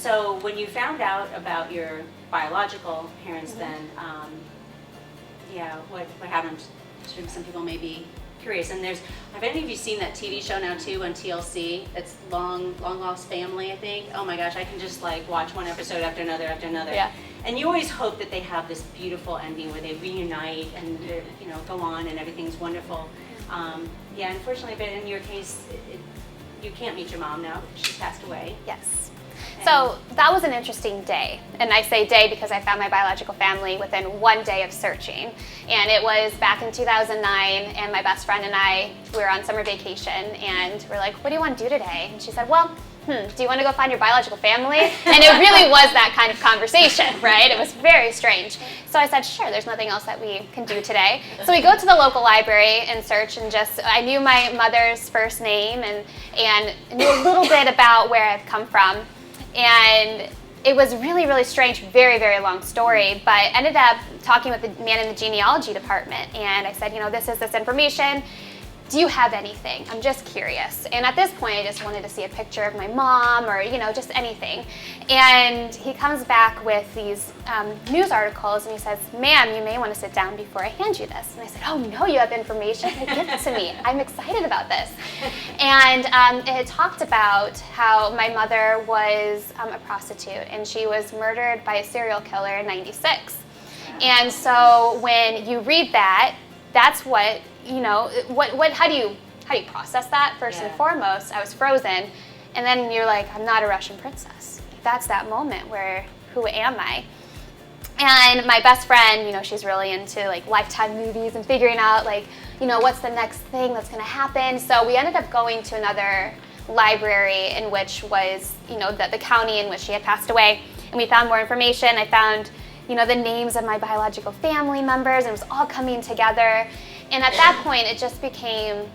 So when you found out about your biological parents, then, yeah, what happened? Some people may be curious. And have any of you seen that TV show now too on TLC? It's Long Lost Family, I think. Oh my gosh, I can just like watch one episode after another after another. Yeah. And you always hope that they have this beautiful ending where they reunite and go on and everything's wonderful. Yeah, unfortunately, but in your case, you can't meet your mom now because she's passed away. Yes. So that was an interesting day. And I say day because I found my biological family within one day of searching. And it was back in 2009, and my best friend and I, we were on summer vacation, and we're like, what do you want to do today? And she said, well, do you want to go find your biological family? And it really was that kind of conversation, right? It was very strange. So I said, sure, there's nothing else that we can do today. So we go to the local library and search, and I knew my mother's first name and knew a little bit about where I've come from. And it was really, really strange, very, very long story, but I ended up talking with the man in the genealogy department, and I said, this is this information. Do you have anything? I'm just curious. And at this point, I just wanted to see a picture of my mom or, just anything. And he comes back with these news articles, and he says, ma'am, you may want to sit down before I hand you this. And I said, oh no, you have information? Give it to me. I'm excited about this. And it talked about how my mother was a prostitute, and she was murdered by a serial killer in '96. And so when you read that, that's what, how do you process that first and foremost? I was frozen, and then you're like, I'm not a Russian princess. That's that moment where, who am I? And my best friend, she's really into like Lifetime movies and figuring out like, what's the next thing that's gonna happen. So we ended up going to another library in which was, the county in which she had passed away, and we found more information. I found, the names of my biological family members, and it was all coming together. And at that point, it just became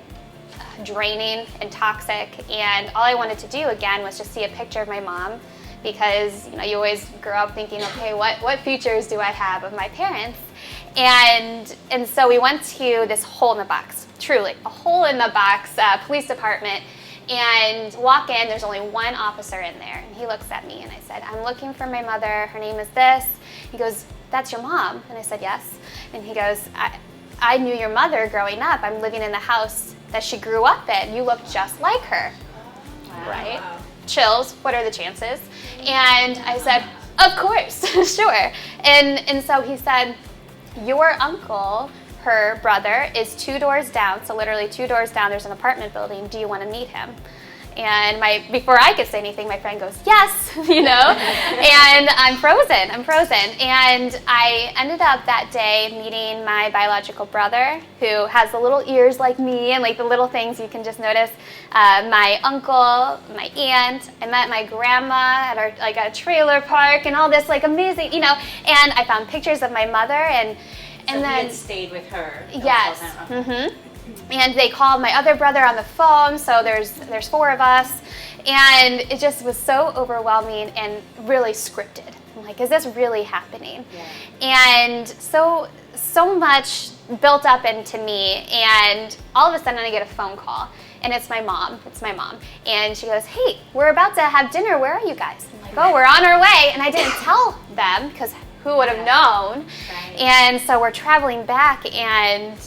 draining and toxic, and all I wanted to do again was just see a picture of my mom, because you always grow up thinking, okay, what features do I have of my parents? And so we went to this hole in the box, truly a hole in the box police department, and walk in. There's only one officer in there, and he looks at me, and I said, I'm looking for my mother. Her name is this. He goes, that's your mom? And I said, yes. And he goes, I knew your mother growing up. I'm living in the house that she grew up in. You look just like her. Wow. Right? Chills. What are the chances? And I said, of course, sure. And so he said, your uncle, her brother, is 2 doors down. So literally 2 doors down, there's an apartment building. Do you want to meet him? And before I could say anything, my friend goes, yes, and I'm frozen. And I ended up that day meeting my biological brother, who has the little ears like me and like the little things you can just notice. My uncle, my aunt. I met my grandma at a trailer park and all this like amazing, and I found pictures of my mother and so then you had stayed with her. Yes. And they called my other brother on the phone, so there's 4 of us, and it just was so overwhelming and really scripted. I'm like, is this really happening? Yeah. And so much built up into me, and all of a sudden I get a phone call, and it's my mom. And she goes, hey, we're about to have dinner. Where are you guys? I'm like, oh, we're on our way. And I didn't tell them, because who would have known? Right. And so we're traveling back, and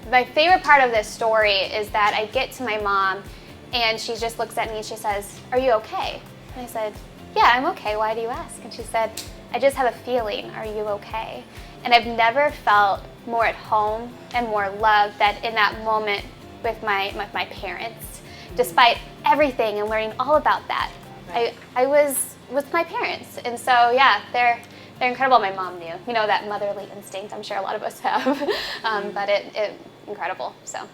my favorite part of this story is that I get to my mom, and she just looks at me and she says, are you okay? And I said, yeah, I'm okay. Why do you ask? And she said, I just have a feeling. Are you okay? And I've never felt more at home and more loved than in that moment with my parents. Despite everything and learning all about that, I was with my parents. And so, yeah, they're incredible. My mom knew, that motherly instinct. I'm sure a lot of us have, but it incredible. So.